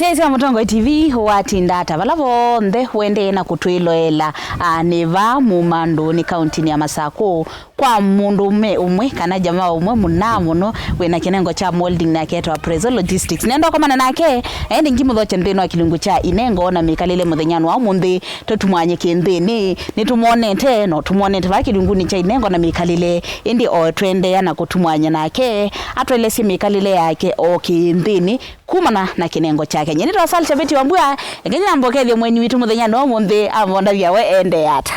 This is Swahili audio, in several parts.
Musiaisi wa Mutongo TV watindata valavo nde wende na kutuiloela neva mumandu ni kaunti ni ya Masako kwa mundu umwe kana jamaa umwe munamuno wena kinengo cha molding na keto Prezo Logistics nendo komana nake endi ngimu dhoche ndeno kilungu cha inengo na mikalile muthenyano wa mundi totumwanye kindini nitumwonete no tumwonete vakilunguni cha inengo na mikalile indi o twende yana kutumwanye nake atwelesi mikalile yake o kindini kumana na kinengo chake nyeni twasali chabeti wambua ngenya mbokele mweni witu muthenyano wa mundi avonda vyawe ende yata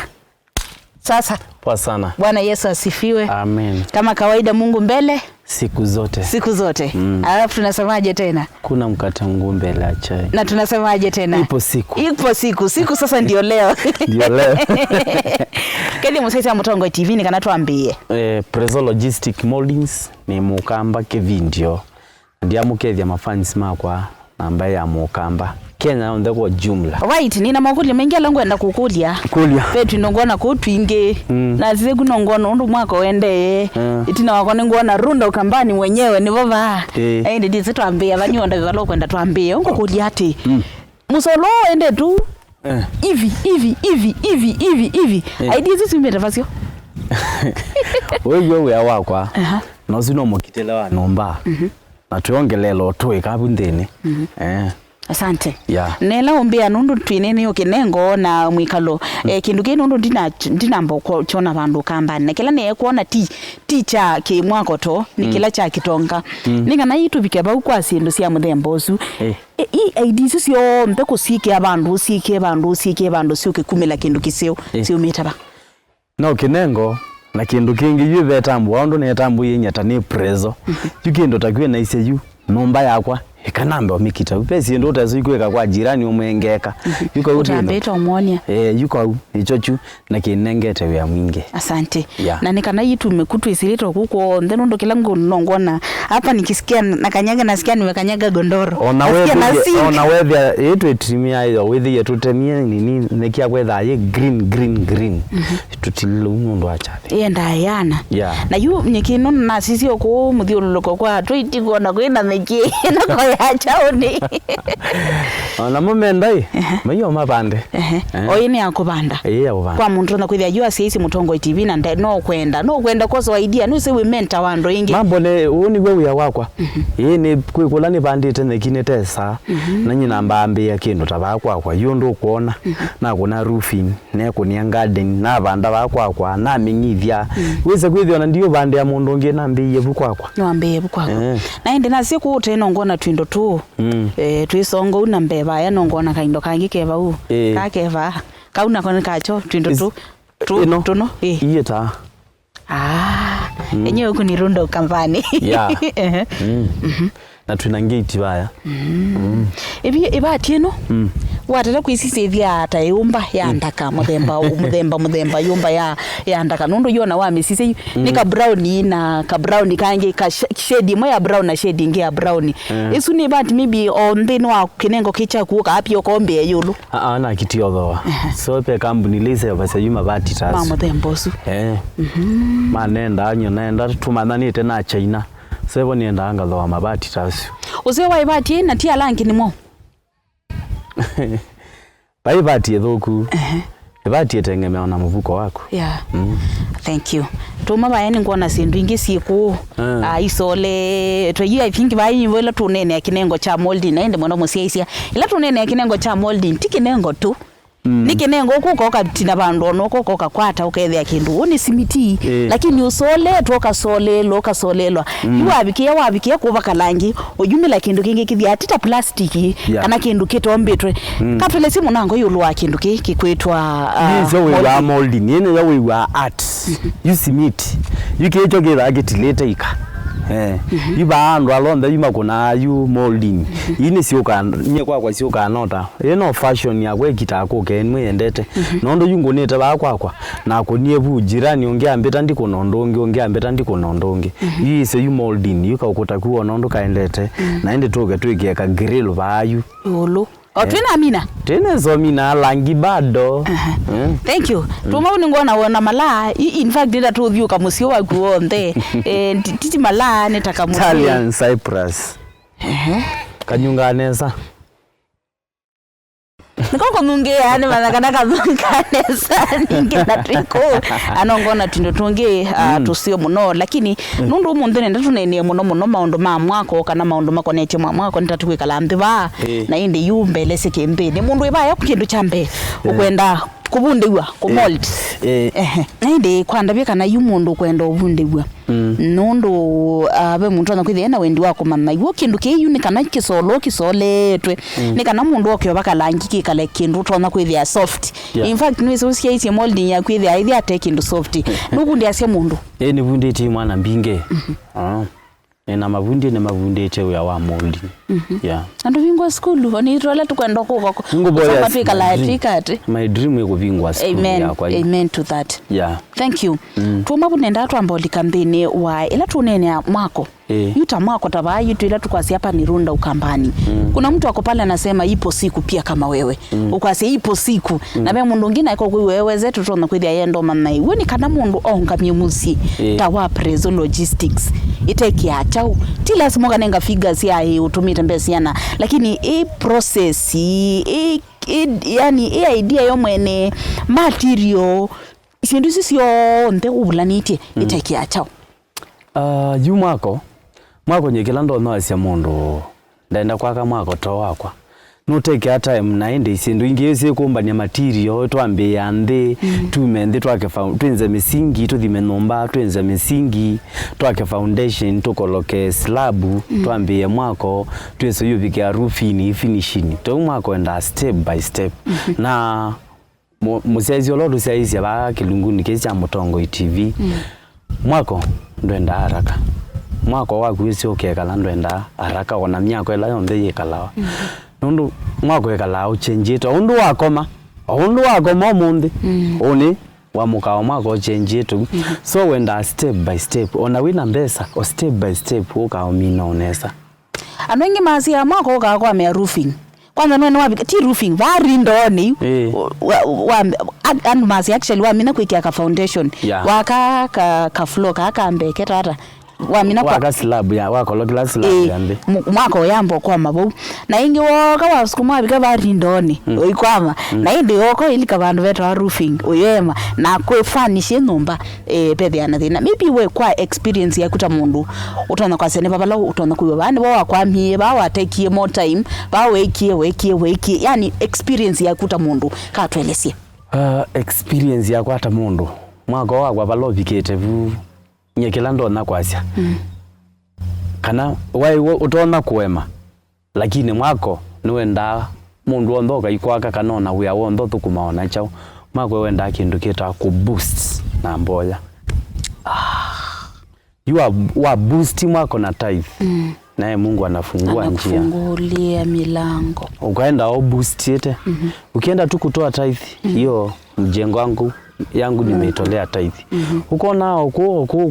sasa. Poa sana. Bwana Yesu asifiwe. Amen. Kama kawaida Mungu mbele siku zote. Siku zote. Alafu tunasemaje tena? Kuna mkate Mungu mbele ya chai. Na tunasemaje tena? Ipo siku. Ipo siku. Siku sasa ndio leo. Ndio leo. Kedi Musiaisi wa Mutongo TV ni kana tuambie. Prezo Logistic Moldings ni mukamba kevindio. Ndia mukethia mafans makwa ambaye ya mukamba. Kenya onde kwa jumla. Right, nina makuli mengi langu enda kukulia. Kulia. Petu ndongona kutwinge. Na zize kunongona ndo mwako wende. Itina wakone ngona runda ukambani mwenyewe ni baba. Ndi dizi tuambie abanyonda bibalo kwenda tuambie. Ungo kulia ati. Musolo ende tu. Hivi. Aidia zizi umetafasio. Wewe wakwa. Na zino mokitela wa nomba. Na tuongelelo tuwe kabundeni. Asante. Yeah. Nela umbia nundu twinene yo kinengo na mwikalo kindu kino nundu ndinambo chona bandu kambani na kila ne kuona teacher ke mwako to ni kila cha kitonga ninga na yitu bikeba ukwa sindu sia muthembosu ideas sio mpeko sike abandu siuke kumela kindu kisio sio mitaba no kinengo na kindu kingi yuve tambu wando ne tambu yenyata ni prezo yukindo takwe na iseyu nomba yakwa ikanamba mikita upesi ndo utazikweka kwa jirani umengeka yuko utambeto umonia yuko ichochu na kinengete ya mwinge. Asante. Na nikana yitu mekutu isilito kuko ndeno ndo kilangu nongona hapa nikisikia nakanyaga nasikia nimekanyaga gondoro ona wewe yetu etimia hiyo wewe yetu temia nini nekia kwetha ye green tutilo ndo achabe yenda yana na yu nyikino na sisi oko muthioloko kwa twitiko na kwenda meki na kwa achaoni ona momendai mayo mabande oyini yakubanda kwa muntu na kwithia jua sisi Mutongo TV na no kwenda kozo idea no se we mentor wando ingi mambo ne uni wewe ya wakwa ni kwikula ni bandite nekinete sa na nyina mbambe ya kindu tabakwa kwa yondo kuona na kuna roofing ne kunia garden na banda bakwa na minyithia wese kwithio na ndio bande ya mundu ngi na mbiye bukwa no mbiye bukwa na ende na siku teno ngona twindo tu twisongo una mbeba ya nongona kaindo kangi keva u kakeva kauna kone kacho twindo tu no iyeta enyewe kunirunda ukambani na tunangeti baya iba tieno watata kwisisithia ata yumba ya ndaka muthemba yumba ya ndaka nundu yona wa misise ni ka brown na ka brown kangi ka shade mo ya brown na shade ngi ya brown isu ni bat maybe on the no kinengo kicha ku ka apio kombe yulu na kitio thoa so pe company lise basa yuma bati tas mama thembosu manenda anyo naenda tumananite na China sebo nienda anga thoa mabati tas uze wa ibati na tia langi ni mo bai bati thoku ibati etengemea na mvuko wako thank you tuma bayani ngona sindu ingi siku isole to I think bayi wela tunene akinengo cha molding naende mwana Musiaisi ila tunene akinengo cha molding tikinengo tu nikinengo kukoka tina bandu no kukoka kwata ukethia kindu uni simiti lakini usole toka solelwa wabikia kubaka langi ujumila kindu kingi kithia atita plastiki kana kindu kitombetwe katule simu nango yulwa kindu kikwetwa so we are molding yene we were art you simiti yukecho gira agitilete ika ibandu alonda yumakuna you molding ini sioka nye kwa sioka nota eno fashion ya kwekita koke mwendete nondo yungonete bakwa na konie bujirani ongeambeta ndiko nondonge yise you molding yuka kuwa nondo kaendete naende toke twekeka grill bayu yolo Otwina amina. Tena zomina langi bado. Thank you. Tuma uningona wona mala in fact dida to view kamusio wa kuonde titi mala netaka musio. Italian Cyprus. Kanyunga nesa. Niko munge yani manakana kazungane sana ngina triko anongona tindo tunge tusio muno lakini nundu mundu nenda tunene muno maundu ma mwako kana maundu makonete mwako nitatukwikala mbiba na indi yumbele sekembeni mundu ibaya kukindu chambe ukwenda kubundiwa kumold indi kwanda bika na yumundu kwenda ubundiwa nundu abe muntu anakwithia na wendi wako mama iwo kindu kiyu ni kana kisoletwe ni kana mundu okyo bakalangi kikale kindu tona kwithia soft in fact no so sia molding ya kwithia ithi ate kindu soft nukundi asia mundu ni bundi ti mwana mbinge na mavundi ne mavundete wa molding andu vingwa school oni rola tukwenda kuko ngubofika la tikati my dream yeko vingwa school yakwa amen to that thank you tuma bunenda twamboli kambini wa ila tunene mwako yuta mwako tabayi tu ila tukwasi hapa ni runda ukambani kuna mtu wako pale anasema ipo siku pia kama wewe ukwasi ipo siku na be mundu ngina iko wewe zetu tuna kwithia yendo mama iwe ni kana mundu ongamye musi tawa prezo logistics iteki achau tila simoga nenga figures ya utumite mbesiana lakini process yani idea yo mwene material isindu sisio nte ubulanite iteki achau yu mwako nyekela ndo no asia mundu ndaenda kwaka mwako to wakwa no take time na ende isindu ingi yose kumbania material twambe yande tumende twake twenze misingi tuthime nomba twenze misingi twake foundation tukoloke slab twambe mwako tweso yubike roofing finishing to mwako enda step by step na musiazi olodo siazi ba kilunguni kesi Mutongo TV mwako ndwenda haraka mwako wakwisi okekala ndwenda haraka ona myako ela yonde yekalawa nundu mwako ekala uchenjito undu wakoma munde oni wamuka mwako uchenjito so wenda step by step ona wina mbesa o step by step ukaomina onesa anwengi mazi ya mwako kwa me roofing kwanza nene wabi ti roofing vari ndoni and mazi actually wamina kuikia ka foundation waka ka floor ka mbeke tata wamina kwa slab ya wako lokila slab yambe mwako yambo kwa mabu na ingi woka wasukuma bika vari ndoni oikwama na indi woko ilika bandu beto roofing oyema na kwe furnish nomba pedhiana thina maybe we kwa experience ya kuta mundu utona kwa sene babala utona kuyo bani bo kwa mie ba wa take more time ba wekie yani experience ya kuta mundu ka twelesie experience ya kwata mundu mwako wakwa balovikeete vu nyekela ndona kwasya kana wai utona kuema lakini mwako niwenda mundu ondoka ikwaka kanona wia wondo tukumaona chao mwako wenda kindu kita ku boost na mboya you are boost mwako na tithe naye Mungu anafungua njia anafungulia milango ukaenda au boost yete ukienda tu kutoa tithe hiyo mjengo yangu nimeitolea tithe uko nao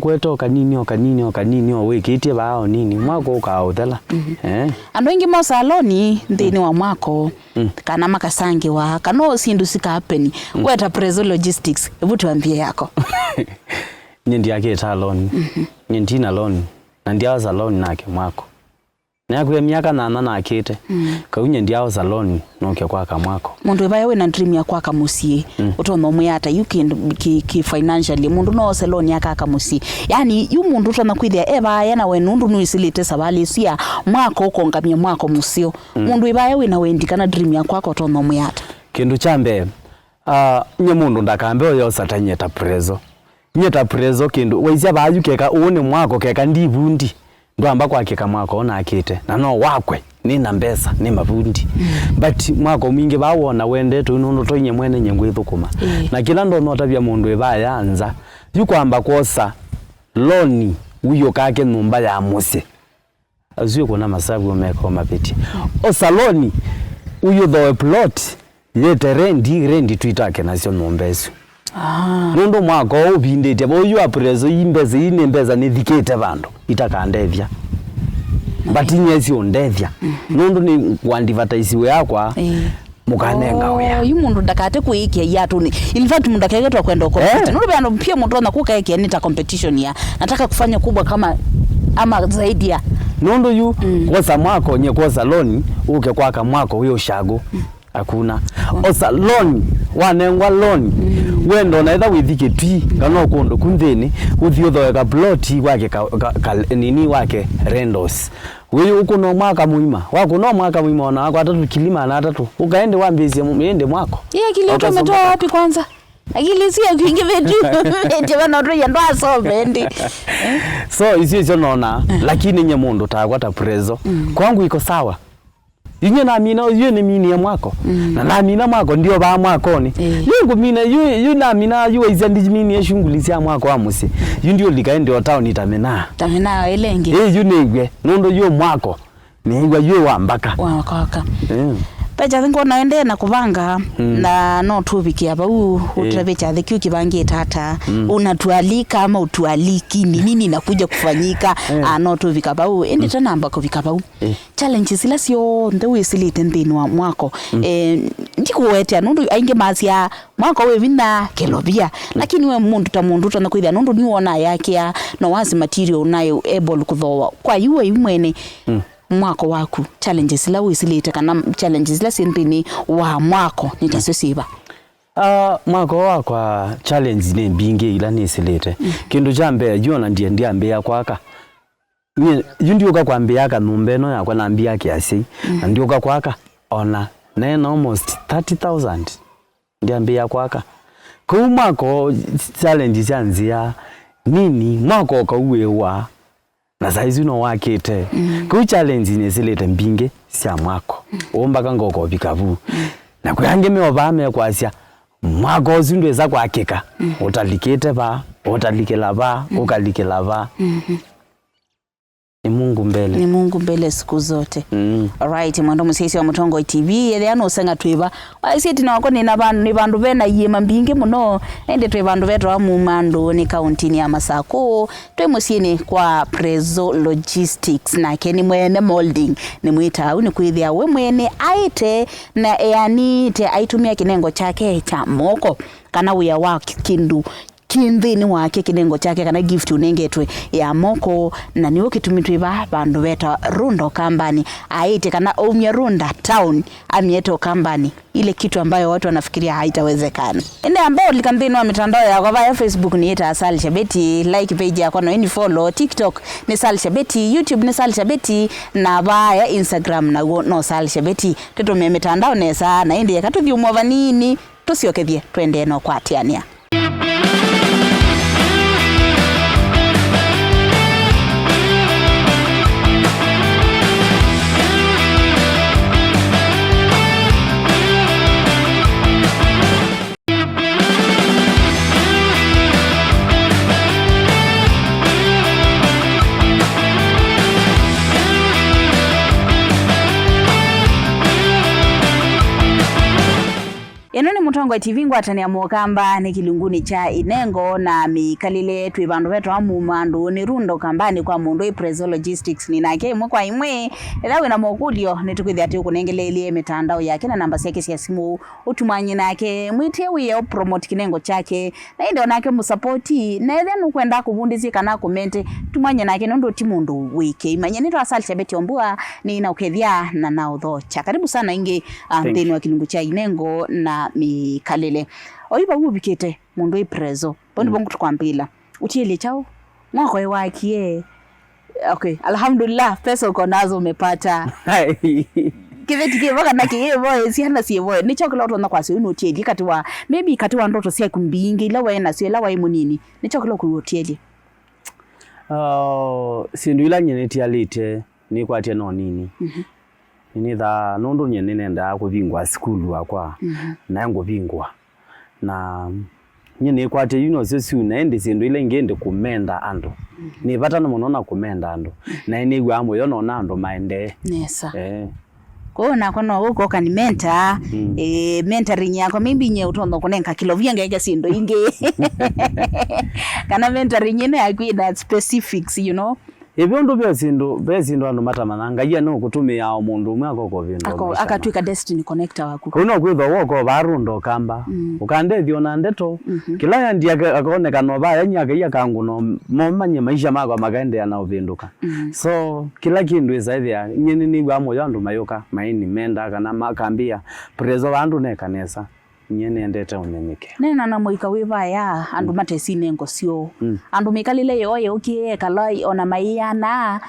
kweto kanini wekitie bao nini mwako ukaothela andu ingi mo saloni ndini wa mwako kana makasangi wa kano sindu sika happen weta prezo logistics ebutu ambie yako nindi yake saloni nindina loan na ndia saloni nake mwako na kwa miaka na akite kaunye ndia saloni noke kwa kamwako mundu baya we na dream ya kwa kamusie utona umuyata you can ki financially mundu no saloni yaka musie yani yu mundu utona kwithia eba yana we nundu nuisilite sabali sia mwako ukongamia mwako musio mundu ibaya we na wendikana dream ya kwako utona umuyata kindu chambe nye mundu ndakambe yo satanyeta prezo nyeta prezo kindu waizia bayu keka uone mwako keka ndivundi ndwamba kwa keka mwako ona akite na no wakwe nina mbesa ni mavundi but mwako mwingi bawona wende tu nuno toinye mwene nyengwe thukuma na kila ndo notabia mundu ebaya anza yukwamba kosa loni uyo kake numba ya muse azuye kuna masabu meko mapiti o saloni uyo the plot yete rendi tuitake nasio nombesu nundo mwako ubindete boyo aprezo imbeza inembeza nithikete bando itakandethia batinyesi ondethia nundo ni kwandivataisi we yakwa mukanenga we yu mundu ndakate kuikia yatu ni in fact mundu akagetwa kwenda compete nundo bano pia mundu na kukaekia nita competition ya nataka kufanya kubwa kama ama zaidi ya nundo yu kosa mwako nye kosa loni uke kwaka mwako huyo shago Hakuna. Osa loan wanengwa loan wendo na either withike twi kana kondo kunthini uthio thoeka plot wake nini wake rendos wewe uko no mwaka muima wako no mwaka muima na wako atatu kilima na atatu ukaende wambezie muende mwako yeye kile umetoa wapi kwanza akili si akuinge vetu ete bana ndo yando asome ndi so isiyo naona lakini nye mundu takwata prezo kwangu iko sawa yinye na mina yeye ni mini ya mwako na mina mwako ndio ba mwako ni yungu mina yu na mina yu izandi mini ya shunguli sia mwako amusi yu ndio likaende town itamena elenge yu negwe nondo yu mwako ni igwa yu wambaka peja thingo naende na kuvanga na no tubiki hapa utabecha the kibangie tata unatualika ama utualiki ni nini nakuja kufanyika no tubika hapa ende tena ambako vikapa challenges ila sio ndewe silite ndini wa mwako ndikuwete nundu ainge masia mwako we vina kelobia lakini we mundu ta mundu tana kuithia nundu ni wona yake ya no wasi material unayo able kuthowa kwa yuwe imwene mwako waku challenges la wisilite kana challenges la sindini wa mwako nitasosiba mwako wakwa challenge ni binge ila ni silite kindu jambe yona ndiye ambia kwaka ndio kwambia ka numbe no yakwa naambia kiasi ndio kwaka ona nena almost 30,000 ndiye ambia kwaka kwa mwako challenge chanzia nini mwako kauwewa na saizi no wakete ku challenge ni silete mbinge sia mwako omba kangoko bikabu na kuyange meobame kwasia mwako zindwe za kwakeka utalikete ba utalikela ba ukalikela ba ni Mungu mbele siku zote alright mwando musisi wa Mutongo TV yana usenga twiba waisiti na wako ni bandu bena yema mbinge muno ende twe bandu beto wa Mumando ni county ya Masako twe musini kwa Prezo Logistics na keni mwene molding ni mwita uni kuithia we mwene aite na yani te aitumia kinengo chake cha moko kana uya wa kindu kindini wake kinengo chake kana gift unengetwe ya moko na niwo kitumitwe bandu beta Rundo Company aite kana Omya Runda Town amieto Company ile kitu ambayo watu wanafikiria haitawezekana ende ambao likandini wa mitandao ya kwa Facebook ni eta Sally Shabeti like page yako na follow TikTok ni Sally Shabeti YouTube ni Sally Shabeti na baya Instagram na no Sally Shabeti tutumie mitandao nesa na ende yakatuthi umova nini tusiokethie twende no kwatiania Enone Mutongo TV ngwatania mukamba ni kilunguni cha Inengo na mikalile twi bandu beto wa Mumando ni Rundo Company kwa mundu Prezo Logistics ni nake imwe kwa imwe elawe na mokulio nitukwithia ati kunengelelie mitandao yake na namba yake ya simu utumanyi nake mwitewe ya promote kinengo chake na ndio nake musupporti na then ukwenda kubundizi kana comment tumanyi nake ndo timundu wiki imanye ni Sally Shabeti ombua ni na ukethia na naudho cha karibu sana inge ndeni wa kilungu cha Inengo na mikalile oiba ubikete mundu Prezo bondo bongo tukwambila utiele chao mwako wakie okay alhamdulillah pesa uko nazo umepata kiveti kivoka na kiyevo siana siyevo ni chokula watu nakwasi unutieli katiwa maybe katiwa ndoto sia kumbingi la wena sio la waimu nini ni chokula kuutieli sindu ila nyeneti alite ni kwatia no nini ni tha nondo nyenene nda kuvingwa skulu akwa na ngo vingwa na nyene kwatia sesi unaende sindu ila ngende kumenda ando ni vata na monona kumenda ando na ine gwa moyo nona ando maende nesa kona kono huko kani mentor mentoring yako mimbi nye utondo kunenka kilo vyanga ega sindo inge kana mentoring yene agui that specifics Ibyo ndo byo andu matamana ngai no kutumia mundu umwe akoko bindu akatwika destiny connector waku kuno kwitho woko barundo kamba ukandethio na ndeto kila yandi akaoneka no ba yanyaga yakangu no momanye maisha mako magaende na uvinduka so kila kindu isaithia nyeni ni gwa moyo andu mayoka maini menda kana makambia prezo bandu ne kanesa nyene ndete unyenyeke nena na moika wivaya andu matesi nengo sio andu mikalile yoye ukie kalai ona maiyana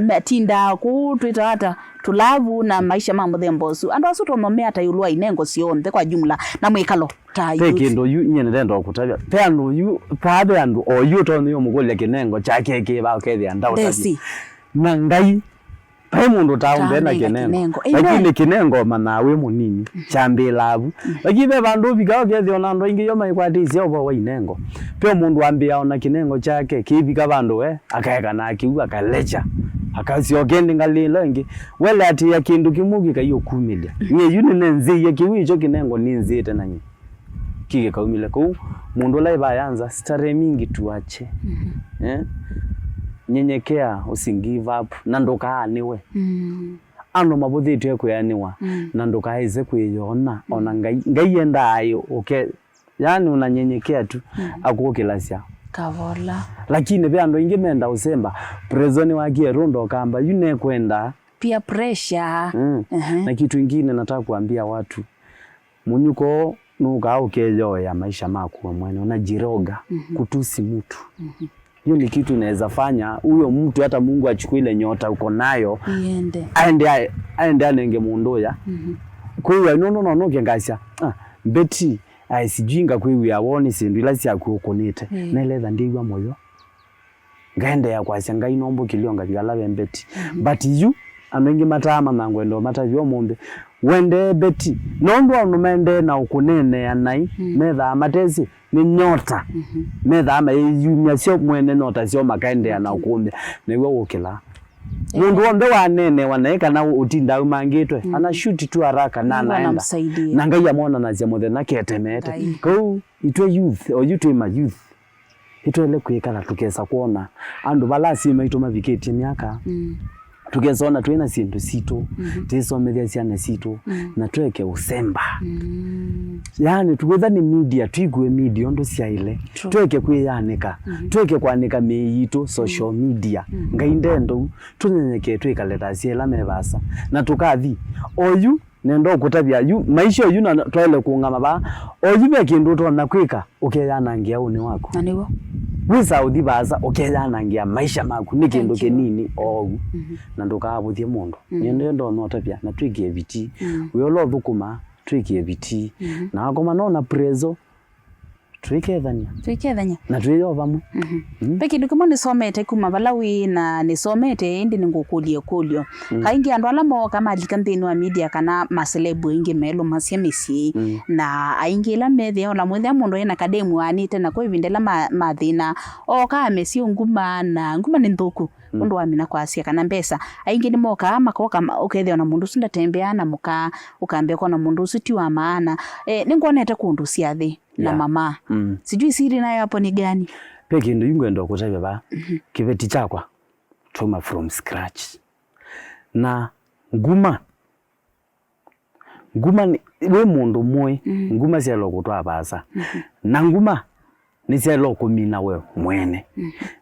matinda ku Twitter hata tulavu na maisha mambo thembosu andu asuto nomea hata yulwa inengo sio nde kwa jumla na mwikalo ta yu pekindo yu nyene ndendo kutabya pe andu yu pabe andu o yu to niyo mugole kinengo chake ke ba kethia ndautaji na ngai pai mundu taumbe na kinengo lakini kinengo manawe munini chambe lavu lakini be bandu bikao kethio na ndo ingi yo maikwatisi obo wa inengo pe mundu ambia ona kinengo chake kibika bandu akaeka na akiu akalecha akasio kendi ngalilo ingi wele ati ya kindu kimugi kayo kumilia nye yuni nenzi ya kiwi icho kinengo ninzite nanyi kige kaumile ko mundu la ibayanza stare mingi tuache nyenyekea usingive up na ndoka aniwe ando mabudhitu kuyaniwa na ndoka haize kuyona ona ngai enda ayo okay yani unanyenyekea tu akukilasia kavola lakini be ando ingimenda usemba prezoni wakie rundo kamba yune kwenda pia pressure na kitu kingine nataka kuambia watu munyuko nuka ukejo ya maisha mako mwenye unajiroga kutusi mtu hiyo ni kitu naweza fanya huyo mtu hata Mungu achukue ile nyota uko nayo aende anenge mundoya kwa hiyo no kengasha beti sijinga kwa hiyo yawoni sindu ila sia kuokonete na ile ndigwa moyo ngaende ya kwasya ngai nombo kilionga byalabe beti but you anenge matama mangwendo matavyo mombe wende beti nondo anumende na ukunene yanai metha matezi ni nyota metha ama yumya sio mwene nota sio makaende na ukumbe niwe ukila mundu wonde wanene wanaeka na utinda umangitwe ana shoot tu haraka na naenda na ngai amona na zemothe na ketemete ko itwe youth or you my youth itwele kuikala tukesa kuona andu balasi maito maviketi miaka tukesona twena sindu sito tisomethia ciana sito na tweke usemba yani tugothani media twigwe media ndo ciaile tweke kwiyanika tweke kwanika meito social media ngaindendo tunyenyeke twikaleta ciela mebasa na tukathi oyu nendo kutabia yu maisha yu na twele kungama ba oyu be kindu tona kwika ukeyana ngia uni wako na niwo wisa udhibaza ukeyana ngia maisha maku ni kindu kinini ogu na ndukabuthie mundu nendo no tabia na twigie biti uyolo thukuma twigie biti na akoma nona prezo twikethania na twiyo bamu peki ndukimo nisomete kuma balawi na nisomete indi ningukulie kulio kaingi andu alamo kama likanthini wa media kana maselebu ingi melo masiamisi na aingi la methe ola mwethe mundu ina kademu anite na kwivindela mathina o ka mesi nguma ni nthuku mundu wa mina kwasia kana mbesa aingi ni moka makoka ukethe ona mundu sunda tembea na muka ukambe kona mundu suti wa maana ningonete kundu ciathi na mama sijui siri nayo hapo ni gani peki ndo yungendo kutabya ba kiveti chakwa tuma from scratch na nguma ni we mundu moy nguma cia lokutwa basa na nguma ni cia lokumina we mwene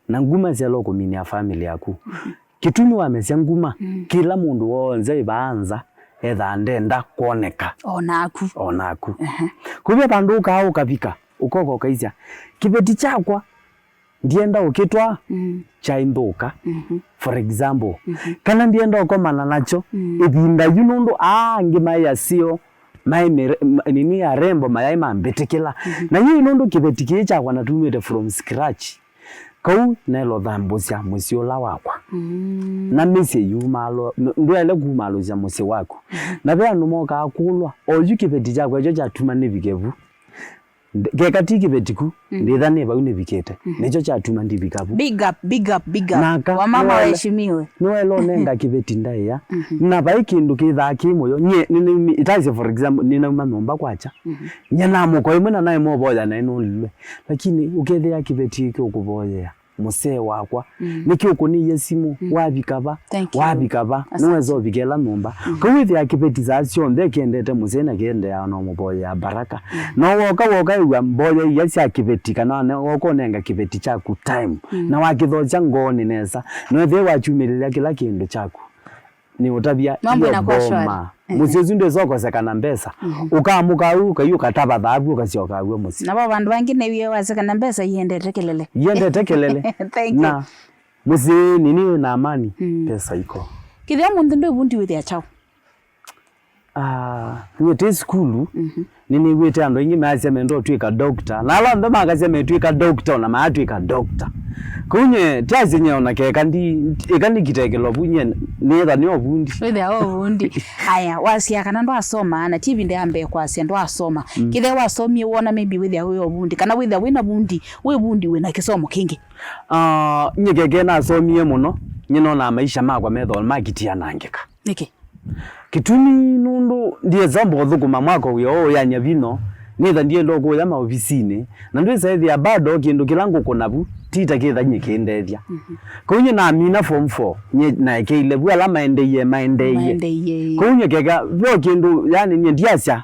na nguma cia lokumina family yaku kitumi wa mesia nguma kila mundu wonze ibanza etha ndenda kuoneka onaku kubya bandu ka ukavika ukoko kaizya kibeti chakwa ndienda ukitwa cha imbuka for example kana ndienda ukomana nacho ibinda yunundu ngima ya sio mai nini ya rembo mayai mambetekela na yeye nundu kibeti kichakwa natumite from scratch kau nelo dhambusia musiola wakwa na misi yumalo ndwele kumalo cia musi wako na bya numoka akulwa oyu kibeti chakwa ejo chatuma nibikevu gekati kibetiku ndithane ba unibikete nejo chatuma ndibikavu big up wa mama waheshimiwe noelo nenda kibeti ndaya na ba ikindu kithaki moyo nye itaze for example nina mamomba kwacha nyana moko imwe na naye moboya na ino lwe lakini ukethea kibeti kyo kuboya musee wakwa niki ukuni simu wabikaba nuwezo bigela numba kwithi akibeti za cionthe kendete musee na kende ya no muboya baraka no woka iwa mboya yasi akibeti kana woko nenga kibeti chaku time na wakithocha ngoni nesa no the wachumirira kila kindu chaku ni utabia iyo boma musee zunde zoko sekana mbesa ukamuka uka taba dhabu ukasioka uwe musee na bandu bangine wiye wasekana mbesa yendete kelele na musee nini na amani pesa iko kithia mundu ndo bundi withia chao wete skulu nini wete ando ingi maasya mendo twika doctor na ala ndo makasya metwika doctor na maatwika doctor kunye tiazi nye ona keka ndi kitekelo bunye netha ni obundi withia obundi aya wasia kana ndo asoma na TV ndi ambe kwasya ndo asoma kithe wasomie wona maybe withia we obundi kana withia wina bundi we bundi wina kisomo kingi nyekeke na asomie muno nyino na maisha makwa metho makitia nangeka niki kitumi nundu ndiye zambo thukuma mwako uyo yanya bino nitha ndiye ndo kuya maofisini na ndwe saithi ya bado kindu kilangu kunabu tita kitha nyikindethia kunye na amina form 4 nye na keile bwa la maendeye kunye kega bwo kindu yani nye ndiasya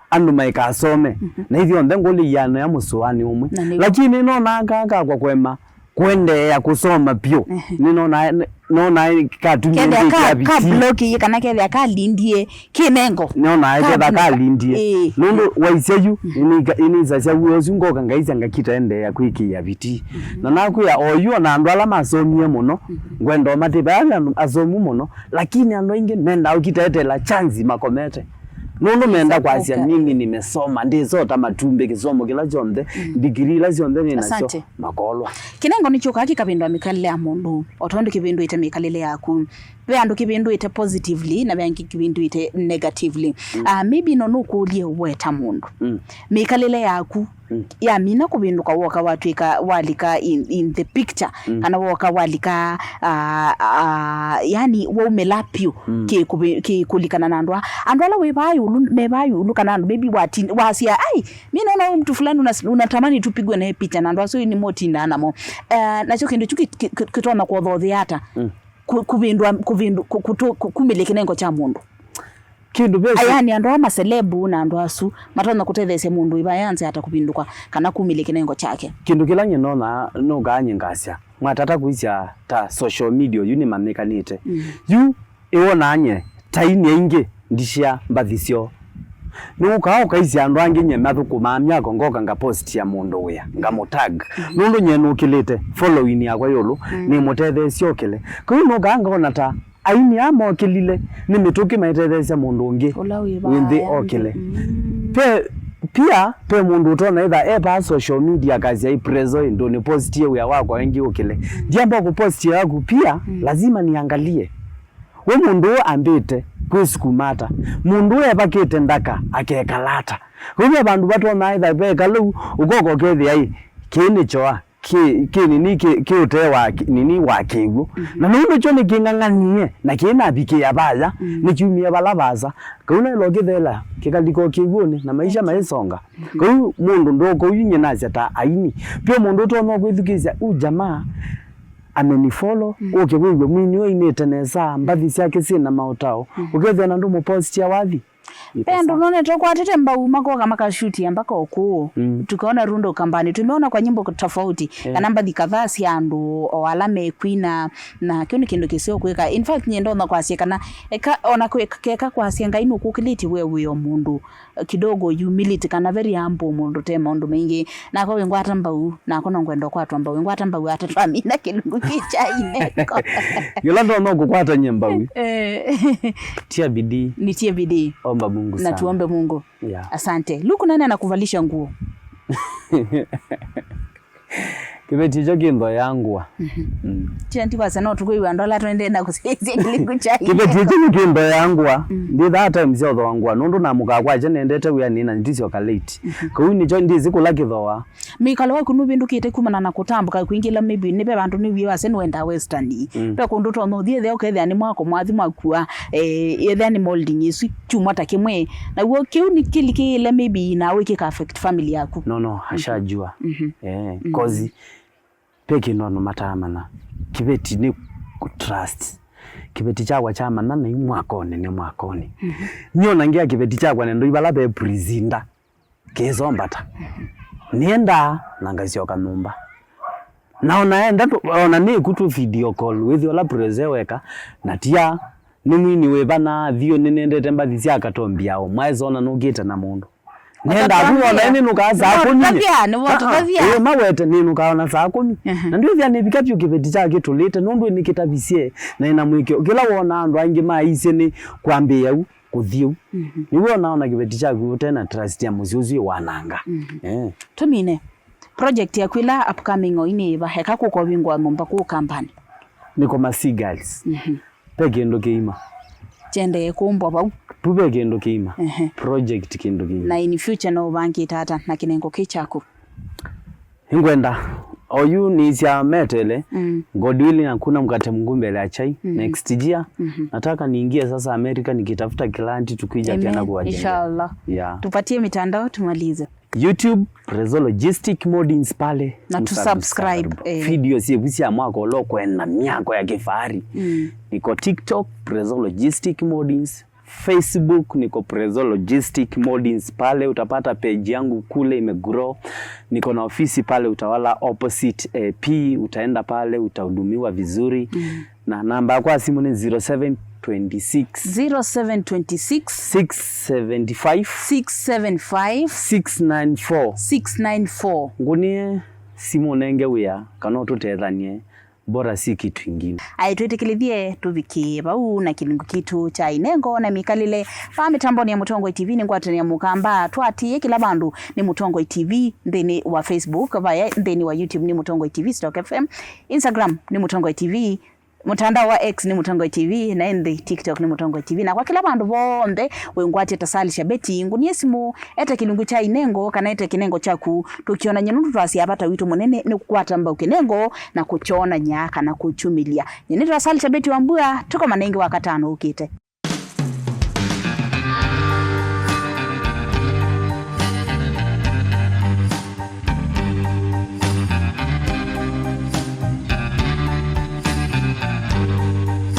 andu maika asome na hivyo ndengoli yano ya musuani umwe lakini no nanga kwa kwema kuendelea kusoma pio ninaona katumie ka bloki kana kethia ka lindie kinengo ninaona kethia ka lindie nundu waiseyu ini zacia uyozu ngoka ngaisa ngakita ende ya kwiki ya biti na nakuya oyu na andu ala masomie muno ngwendo matiba asomu muno lakini andu ingi menda ukitetela chance makomete nundu menda kwasia mimi nimesoma ndizota matumbe kisomo kila chonde degree la chonde ni nacho makolwa kinengo nicho kaki kabindu amikalile ya mundu otondo kibindu ite mikalile yaku we andu kibindu ite positively na we kibindu ite negatively maybe nonu kulie weta mundu mikalile yaku ya mina kubinduka woka watwika walika in the picture kana woka walika yani wo melapio ke kulikana na andwa andwala mebayu lukana andu baby wasia ai mimi naona mtu fulani unatamani tupigwe na picha na andwa so ni moti ndana mo nacho kindu kitona kwa dhodhi hata kubindu kumiliki nengo cha mundu kindu bese ayani ando ma celebu na ando asu matona kutethese mundu ibayanze hata kupinduka kana kumiliki nengo chake kindu kilanye nona no ganye ngasya mwatata kuisya ta social media yuni mamekanite yu iwona anye taini inge ndishia mbadhisyo nuka ukaisya ando ange nyemathu kumamya ngoka nga post ya mundu uya ngamutag nundu nyenu kilite following yakwa yolo ni mutethesyo kile kwa no ganga ona ta aini amo kilile ni mituki maitethesya mundu ungi windi okile pia mundu utona either pa social media kazi ya prezo ndo ni post ye wako wengi okile jambo ku post yako pia lazima niangalie we mundu ambite kwisukumata mundu ebakite ndaka akekalata kuba bandu batona either bekalu ukoko kethi ai kini choa ki utewa nini wakigu na nuno chone kinganganie na kina bike yabaya ni chumia balabaza kuna logithela kikaliko kigune na maisha maisonga kwa mundu ndoko yinye naza ta aini pia mundu tono kwithukizya jamaa amenifollow ukegwe mwini we ineteneza mbathi yake sina mautao ukethana na ndu post ya wathi pendo none tokwa tete mbau mako kama kashuti ambaka okuo tukaona rundo kambani tumeona kwa nyimbo tofauti kana mbathi kadhaa si andu alame kwina na kioni kindu kisio kuweka in fact nyendo na kwa kana eka ona kuweka kwa sianga inu kukiliti wewe yo mundu kidogo humility kana very humble mundu tema mundu mengi na kwa wengwa tambau na kona ngwendo kwa twamba wengwa tambau atatwamina kilungu kichaine yolando no kukwata nyembawi tia bidii nitie bidii omba Mungu sana. Na tuombe Mungu. Asante. Luku nani anakuvalisha nguo? Kibeti joki ndo yangu. Chanti kwa sana tukui andola twende na kusizia kilikucha. Kibeti joki ndo yangu. Ndi that time zio ndo wangu. Nundu na muka kwa jene ndete uya nina ndisio ka late. Kwa ni jo ndizi kulaki thoa. Mikalo ku nubindukite kumana na kutambuka kuingila maybe nibe bantu ni wiwa senu wenda western. Pe kundu to no thie the thani mwako mwathi mwakua thani molding isu chuma takimwe na wo kiu ni kilikile maybe na wiki ka affect family yako. No hashajua. Kozi peke nono matamana kibeti ni trust kibeti chakwa chamana na mwakoni niona ngia kibeti chakwa nendo ibala be presinda kezombata nienda nangazioka numba naona enda ona ni kutu video call with ola prezeweka natia nimwini webana thio ninendete mbathi cia katombiao mwezona nugita na mundu nenda kuona nini nukaza akuni mawete nini nukaona saa 10 na ndio vya nibikapyo kibeti chake tulete nundu ni kitabisie na ina mwike kila wona andu aingi maise ni kwambia kuthiu niwe naona kibeti chake tena trust ya muziuzi wananga tumine project ya kwila upcoming oini ba heka kuko bingwa ngomba ku company niko masigals peke ndo keima chende kumbwa bau pube kendo keima project kendo keima na in future no banki tata na kinengo kichako ingwenda oyu ni sia metele godwili na kuna mkate mgumbele ya chai next year nataka niingie sasa America nikitafuta client tukija tena kuwajenga inshallah tupatie mitandao tumalize YouTube Prezo Logistic Modins pale na tu subscribe video siebusi ya mwako loko na miako ya kifahari niko TikTok Prezo Logistic Modins, Facebook niko Prezo Logistic Modins pale utapata page yangu kule imegrow, niko na ofisi pale Utawala opposite AP, utaenda pale utahudumiwa vizuri na namba kwa simu ni 0726 675 694 ngunie simu nenge wia kana tutethanie bora si kitu kingine aitwetekilithie tuvikie bau na kilingo kitu cha inengo na mikalile pa mitamboni ya Mutongoi TV ni ngwatani ya mukamba twatie kila bandu ni Mutongoi TV ndeni wa Facebook via ndeni wa YouTube ni Mutongoi TV Stock FM, Instagram ni Mutongoi TV, mutandao wa X ni Mutongoi TV na ndi TikTok ni Mutongoi TV na kwa kila bandu bonde wengwate tasalisha beti ngunie simu eta kilungu cha inengo kana eta kinengo chaku tukiona nyenundu twasi apata wito munene ni kukwata mba ukinengo na kuchona nyaka na kuchumilia nyenendo tasalisha beti wambua tuko manengi wakatano ukite